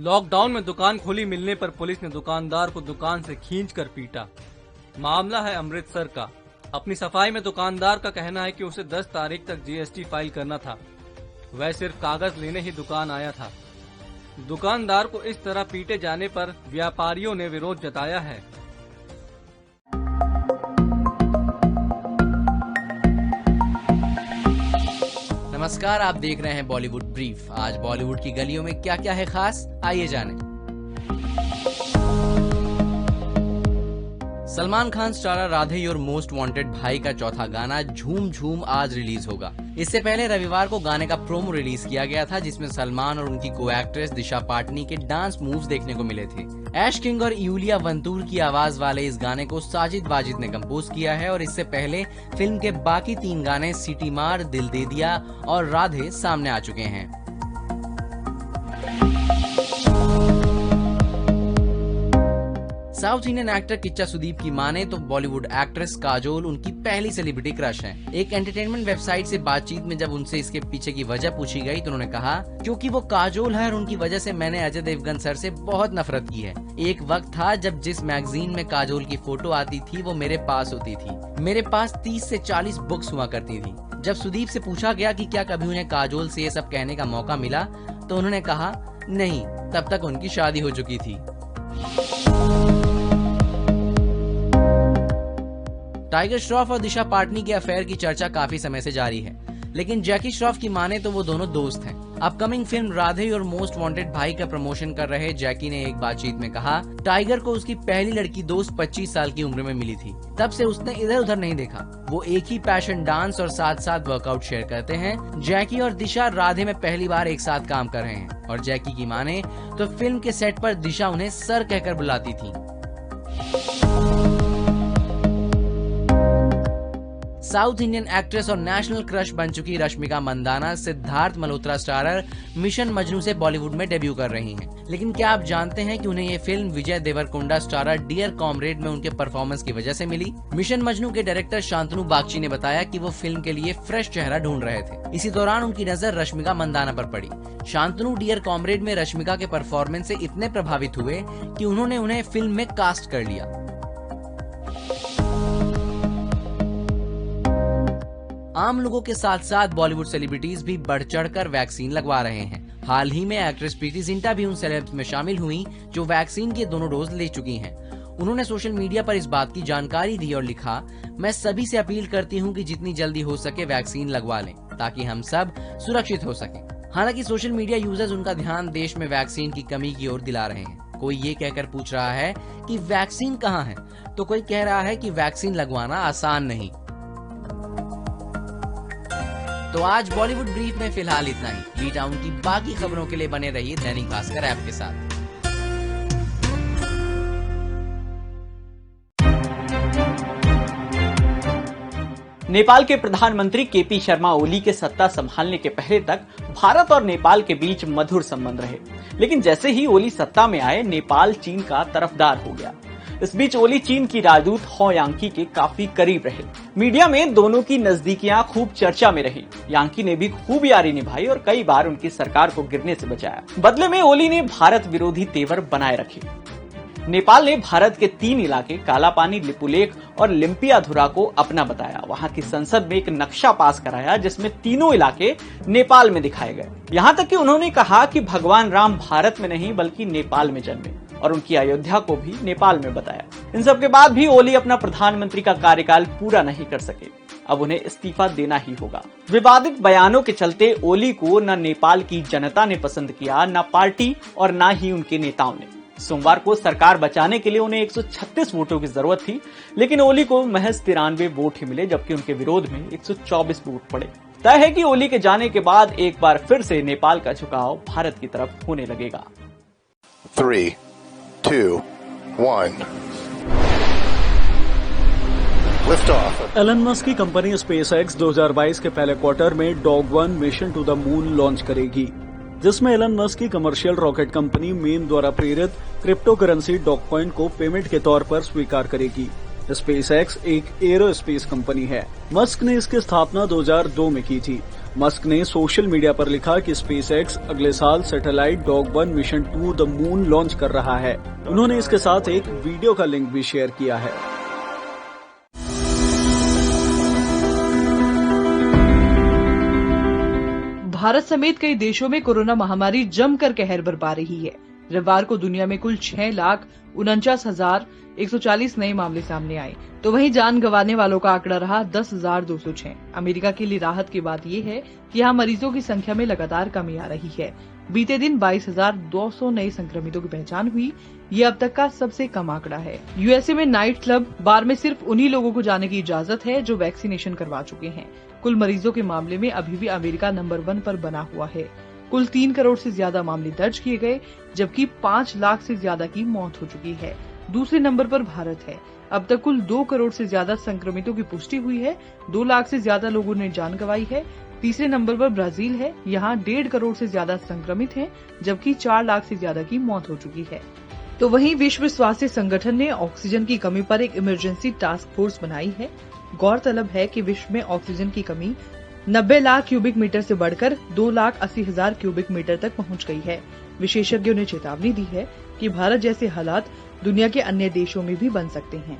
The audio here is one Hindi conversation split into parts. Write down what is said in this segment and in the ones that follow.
लॉकडाउन में दुकान खुली मिलने पर पुलिस ने दुकानदार को दुकान से खींचकर पीटा। मामला है अमृतसर का। अपनी सफाई में दुकानदार का कहना है कि उसे 10 तारीख तक जीएसटी फाइल करना था। वह सिर्फ कागज लेने ही दुकान आया था। दुकानदार को इस तरह पीटे जाने पर व्यापारियों ने विरोध जताया है। नमस्कार, आप देख रहे हैं बॉलीवुड ब्रीफ। आज बॉलीवुड की गलियों में क्या क्या है खास, आइए जानें। सलमान खान स्टारर राधे और मोस्ट वांटेड भाई का चौथा गाना झूम झूम आज रिलीज होगा। इससे पहले रविवार को गाने का प्रोमो रिलीज किया गया था, जिसमें सलमान और उनकी को एक्ट्रेस दिशा पाटनी के डांस मूव्स देखने को मिले थे। ऐश किंग और यूलिया वंतूर की आवाज वाले इस गाने को साजिद वाजिद ने कंपोज किया है और इससे पहले फिल्म के बाकी 3 गाने सिटी मार, दिल दे दिया और राधे सामने आ चुके हैं। South Indian actor Kichcha Sudeep की माने तो बॉलीवुड एक्ट्रेस काजोल उनकी पहली सेलिब्रिटी क्रश है। एक एंटरटेनमेंट वेबसाइट से बातचीत में जब उनसे इसके पीछे की वजह पूछी गई तो उन्होंने कहा, क्योंकि वो काजोल है और उनकी वजह से मैंने अजय देवगन सर से बहुत नफरत की है। एक वक्त था जब जिस मैगजीन में काजोल की फोटो आती थी वो मेरे पास होती थी। मेरे पास 30 से 40 बुक्स हुआ करती थी। जब सुदीप से पूछा गया कि क्या कभी उन्हें काजोल से ये सब कहने का मौका मिला तो उन्होंने कहा नहीं, तब तक उनकी शादी हो चुकी थी। टाइगर श्रॉफ और दिशा पाटनी के अफेयर की चर्चा काफी समय से जारी है, लेकिन जैकी श्रॉफ की माने तो वो दोनों दोस्त हैं। अपकमिंग फिल्म राधे और मोस्ट वांटेड भाई का प्रमोशन कर रहे जैकी ने एक बातचीत में कहा, टाइगर को उसकी पहली लड़की दोस्त 25 साल की उम्र में मिली थी। तब से उसने इधर उधर नहीं देखा। वो एक ही पैशन डांस और साथ साथ वर्कआउट शेयर करते हैं। जैकी और दिशा राधे में पहली बार एक साथ काम कर रहे हैं और जैकी की माने तो फिल्म के सेट पर दिशा उन्हें सर कहकर बुलाती थी। साउथ इंडियन एक्ट्रेस और नेशनल क्रश बन चुकी रश्मिका मंदाना सिद्धार्थ मल्होत्रा स्टारर मिशन मजनू से बॉलीवुड में डेब्यू कर रही हैं। लेकिन क्या आप जानते हैं कि उन्हें ये film Vijay Deverakonda starrer dear comrade में उनके परफॉर्मेंस की वजह से मिली? मिशन मजनू के डायरेक्टर शांतनु बागची ने बताया कि वो फिल्म के लिए फ्रेश चेहरा ढूंढ रहे थे। इसी दौरान उनकी नजर रश्मिका मंदाना पर पड़ी। शांतनु डियर कॉमरेड में रश्मिका के परफॉर्मेंस से इतने प्रभावित हुए कि उन्होंने उन्हें फिल्म में कास्ट कर लिया। आम लोगों के साथ साथ बॉलीवुड सेलिब्रिटीज भी बढ़ चढ़कर वैक्सीन लगवा रहे हैं। हाल ही में एक्ट्रेस प्रीति जिंटा भी उन सेलेब्स में शामिल हुई जो वैक्सीन के दोनों डोज ले चुकी हैं। उन्होंने सोशल मीडिया पर इस बात की जानकारी दी और लिखा, मैं सभी से अपील करती हूं कि जितनी जल्दी हो सके वैक्सीन लगवा लें ताकि हम सब सुरक्षित हो सकें। हालांकि सोशल मीडिया यूजर्स उनका ध्यान देश में वैक्सीन की कमी की ओर दिला रहे हैं। कोई ये कहकर पूछ रहा है कि वैक्सीन कहाँ है, तो कोई कह रहा है कि वैक्सीन लगवाना आसान नहीं। तो आज बॉलीवुड ब्रीफ में फिलहाल इतना ही। बी टाउन की बाकी खबरों के लिए बने रहिए दैनिक भास्कर ऐप के साथ। नेपाल के प्रधानमंत्री केपी शर्मा ओली के सत्ता संभालने के पहले तक भारत और नेपाल के बीच मधुर संबंध रहे, लेकिन जैसे ही ओली सत्ता में आए नेपाल चीन का तरफदार हो गया। इस बीच ओली चीन की राजदूत हो यांकी के काफी करीब रहे। मीडिया में दोनों की नजदीकियां खूब चर्चा में रही। यांकी ने भी खूब यारी निभाई और कई बार उनकी सरकार को गिरने से बचाया। बदले में ओली ने भारत विरोधी तेवर बनाए रखे। नेपाल ने भारत के 3 इलाके कालापानी, लिपुलेख और लिम्पियाधुरा को अपना बताया। वहां की संसद में एक नक्शा पास कराया जिसमें तीनों इलाके नेपाल में दिखाए गए। यहां तक कि उन्होंने कहा कि भगवान राम भारत में नहीं बल्कि नेपाल में जन्मे और उनकी अयोध्या को भी नेपाल में बताया। इन सब के बाद भी ओली अपना प्रधानमंत्री का कार्यकाल पूरा नहीं कर सके। अब उन्हें इस्तीफा देना ही होगा। विवादित बयानों के चलते ओली को न नेपाल की जनता ने पसंद किया, न पार्टी और न ही उनके नेताओं ने। सोमवार को सरकार बचाने के लिए उन्हें 136 वोटों की जरूरत थी, लेकिन ओली को महज 93 वोट ही मिले, जबकि उनके विरोध में 124 वोट पड़े। तय है कि ओली के जाने के बाद एक बार फिर से नेपाल का झुकाव भारत की तरफ होने लगेगा। 3, 2, 1 लिफ्ट ऑफ। एलन मस्क की कंपनी स्पेसएक्स 2022 के पहले क्वार्टर में डॉग-1 mission to the moon launch करेगी, जिसमें एलन मस्क की कमर्शियल रॉकेट कंपनी मेम द्वारा प्रेरित क्रिप्टो करेंसी डॉगकॉइन को पेमेंट के तौर पर स्वीकार करेगी। स्पेसएक्स एक एरोस्पेस कंपनी है। मस्क ने इसकी स्थापना 2002 में की थी। मस्क ने सोशल मीडिया पर लिखा कि स्पेसएक्स अगले साल सैटेलाइट डॉग1 mission to the moon launch कर रहा है। उन्होंने इसके साथ एक वीडियो का लिंक भी शेयर किया है। भारत समेत कई देशों में कोरोना महामारी जमकर कहर बरपा रही है। रविवार को दुनिया में कुल 6,49,140 नए मामले सामने आए, तो वहीं जान गंवाने वालों का आंकड़ा रहा 10,206। अमेरिका के लिए राहत की बात यह है कि यहाँ मरीजों की संख्या में लगातार कमी आ रही है। बीते दिन 22,200 नए संक्रमितों की पहचान हुई। ये अब तक का सबसे कम आंकड़ा है। यूएसए में नाइट क्लब, बार में सिर्फ उन्हीं लोगों को जाने की इजाजत है जो वैक्सीनेशन करवा चुके हैं। कुल मरीजों के मामले में अभी भी अमेरिका नंबर 1 पर बना हुआ है। कुल 3 करोड़ से ज्यादा मामले दर्ज किए गए, जबकि 5 लाख से ज्यादा की मौत हो चुकी है। दूसरे नंबर पर भारत है। अब तक कुल 2 करोड़ से ज्यादा संक्रमितों की पुष्टि हुई है। 2 लाख से ज्यादा लोगों ने जान गंवाई है। तीसरे नंबर पर ब्राजील है। यहाँ 1.5 करोड़ से ज्यादा संक्रमित हैं, जबकि 4 लाख से ज्यादा की मौत हो चुकी है। तो वहीं विश्व स्वास्थ्य संगठन ने ऑक्सीजन की कमी पर एक इमरजेंसी टास्क फोर्स बनाई है। गौरतलब है कि विश्व में ऑक्सीजन की कमी 90 लाख क्यूबिक मीटर से बढ़कर 2,80,000 क्यूबिक मीटर तक पहुंच गई है। विशेषज्ञों ने चेतावनी दी है कि भारत जैसे हालात दुनिया के अन्य देशों में भी बन सकते हैं।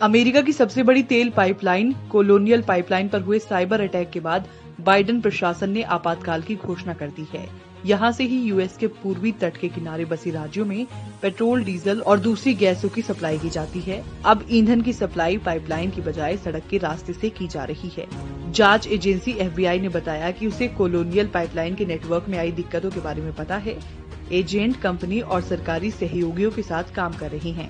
अमेरिका की सबसे बड़ी तेल पाइपलाइन कोलोनियल पाइपलाइन पर हुए साइबर अटैक के बाद बाइडेन प्रशासन ने आपातकाल की घोषणा कर दी है। यहां से ही यूएस के पूर्वी तट के किनारे बसे राज्यों में पेट्रोल, डीजल और दूसरी गैसों की सप्लाई की जाती है। अब ईंधन की सप्लाई पाइपलाइन की बजाय सड़क के रास्ते से की जा रही है। जांच एजेंसी FBI ने बताया कि उसे कोलोनियल पाइपलाइन के नेटवर्क में आई दिक्कतों के बारे में पता है। एजेंट, कंपनी और सरकारी सहयोगियों के साथ काम कर रही हैं।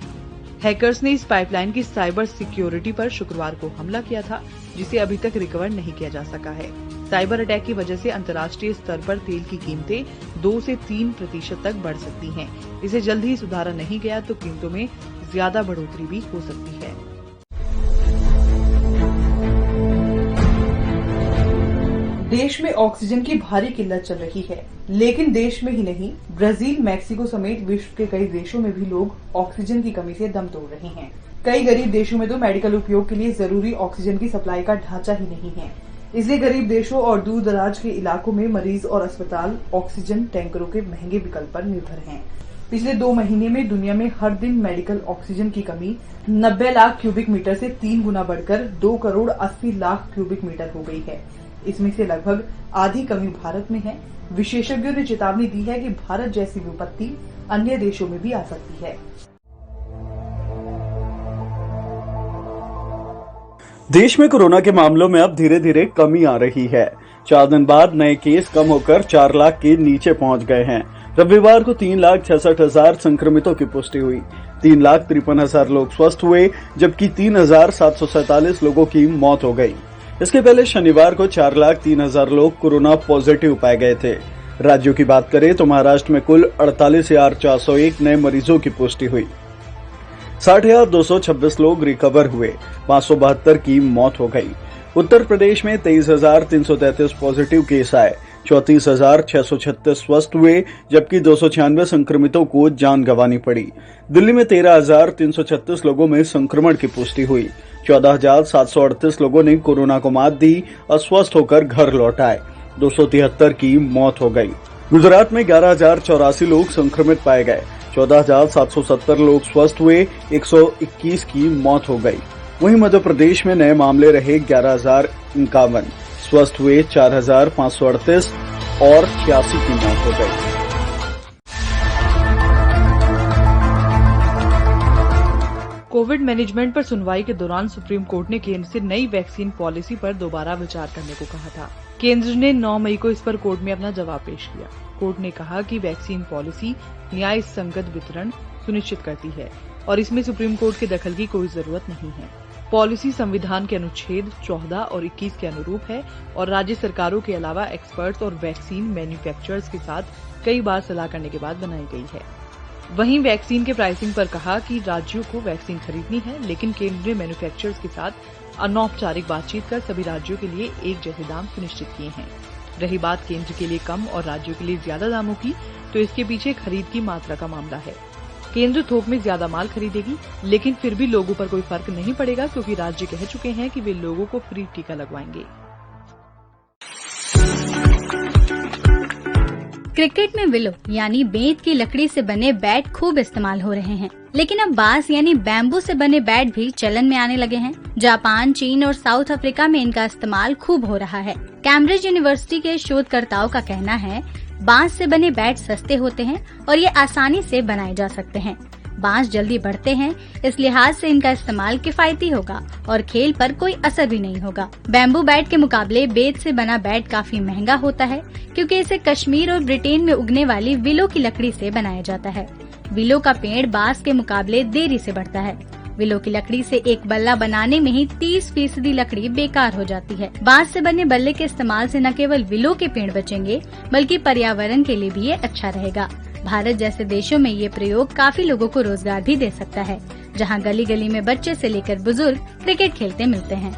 हैकर्स ने इस पाइपलाइन की साइबर सिक्योरिटी पर शुक्रवार को हमला किया था, जिसे अभी तक रिकवर नहीं किया जा सका है। साइबर अटैक की वजह से अंतर्राष्ट्रीय स्तर पर तेल की कीमतें 2 से 3% तक बढ़ सकती हैं। इसे जल्द ही सुधारा नहीं गया तो कीमतों में ज्यादा बढ़ोतरी भी हो सकती है। देश में ऑक्सीजन की भारी किल्लत चल रही है, लेकिन देश में ही नहीं, ब्राजील, मैक्सिको समेत विश्व के कई देशों में भी लोग ऑक्सीजन की कमी से दम तोड़ रहे हैं। कई गरीब देशों में तो मेडिकल उपयोग के लिए जरूरी ऑक्सीजन की सप्लाई का ढांचा ही नहीं है। इसलिए गरीब देशों और दूर दराज के इलाकों में मरीज और अस्पताल ऑक्सीजन टैंकरों के महंगे विकल्प पर निर्भर हैं। पिछले 2 महीने में दुनिया में हर दिन मेडिकल ऑक्सीजन की कमी 90 लाख क्यूबिक मीटर से 3 गुना बढ़कर 2 करोड़ 80 लाख क्यूबिक मीटर हो गई है। इसमें से लगभग आधी कमी भारत में है। विशेषज्ञों ने चेतावनी दी है कि भारत जैसी विपत्ति अन्य देशों में भी आ सकती है। देश में कोरोना के मामलों में अब धीरे धीरे कमी आ रही है। 4 दिन बाद नए केस कम होकर 4 लाख के नीचे पहुंच गए हैं। रविवार को 3,66,000 संक्रमितों की पुष्टि हुई। 3,53,000 लोग स्वस्थ हुए, जबकि 3,747 लोगों की मौत हो गई। इसके पहले शनिवार को 4,03,000 लोग कोरोना पॉजिटिव पाए गए थे। राज्यों की बात करें तो महाराष्ट्र में कुल 48,401 नए मरीजों की पुष्टि हुई। 60,226 लोग रिकवर हुए, 572 की मौत हो गई। उत्तर प्रदेश में 23,333 पॉजिटिव केस आए, 34,636 स्वस्थ हुए, जबकि 296 संक्रमितों को जान गंवानी पड़ी। दिल्ली में 13,336 लोगों में संक्रमण की पुष्टि हुई। 14,738 लोगों ने कोरोना को मात दी और स्वस्थ होकर घर लौट आए। 273 की मौत हो गई। गुजरात में 11,084 लोग संक्रमित पाए गए। 14,770 लोग स्वस्थ हुए, 121 की मौत हो गई। वहीं मध्य प्रदेश में नए मामले रहे 11,051, स्वस्थ हुए 4,538 और 86 की मौत हो गई। कोविड मैनेजमेंट पर सुनवाई के दौरान सुप्रीम कोर्ट ने केंद्र से नई वैक्सीन पॉलिसी पर दोबारा विचार करने को कहा था। केंद्र ने 9 मई को इस पर कोर्ट में अपना जवाब पेश किया। कोर्ट ने कहा कि वैक्सीन पॉलिसी न्याय संगत वितरण सुनिश्चित करती है और इसमें सुप्रीम कोर्ट के दखल की कोई जरूरत नहीं है। पॉलिसी संविधान के अनुच्छेद 14 और 21 के अनुरूप है और राज्य सरकारों के अलावा एक्सपर्ट्स और वैक्सीन मैन्युफैक्चरर्स के साथ कई बार सलाह करने के बाद बनाई गई है। वहीं वैक्सीन के प्राइसिंग पर कहा कि राज्यों को वैक्सीन खरीदनी है, लेकिन केंद्र ने मैन्युफैक्चरर्स के साथ अनौपचारिक बातचीत कर सभी राज्यों के लिए एक जैसे दाम सुनिश्चित किए हैं। रही बात केंद्र के लिए कम और राज्यों के लिए ज्यादा दामों की, तो इसके पीछे खरीद की मात्रा का मामला है। केंद्र थोक में ज्यादा माल खरीदेगी, लेकिन फिर भी लोगों पर कोई फर्क नहीं पड़ेगा क्योंकि राज्य कह चुके हैं कि वे लोगों को फ्री टीका लगवाएंगे। क्रिकेट में विलो यानी बेंत की लकड़ी से बने बैट खूब इस्तेमाल हो रहे हैं, लेकिन अब बांस यानी बैम्बू से बने बैट भी चलन में आने लगे हैं। जापान, चीन और साउथ अफ्रीका में इनका इस्तेमाल खूब हो रहा है। कैम्ब्रिज यूनिवर्सिटी के शोधकर्ताओं का कहना है, बांस से बने बैट सस्ते होते हैं और ये आसानी से बनाए जा सकते हैं। बांस जल्दी बढ़ते हैं, इस लिहाज से इनका इस्तेमाल किफायती होगा और खेल पर कोई असर भी नहीं होगा। बैम्बू बैट के मुकाबले बेंत से बना बैट काफी महंगा होता है क्योंकि इसे कश्मीर और ब्रिटेन में उगने वाली विलो की लकड़ी से बनाया जाता है। विलो का पेड़ बांस के मुकाबले देरी से बढ़ता है। विलो की लकड़ी से एक बल्ला बनाने में ही 30% लकड़ी बेकार हो जाती है। बांस से बने बल्ले के इस्तेमाल से न केवल विलो के पेड़ बचेंगे बल्कि पर्यावरण के लिए भी ये अच्छा रहेगा। भारत जैसे देशों में ये प्रयोग काफी लोगों को रोजगार भी दे सकता है, जहां गली गली में बच्चे से लेकर बुजुर्ग क्रिकेट खेलते मिलते हैं।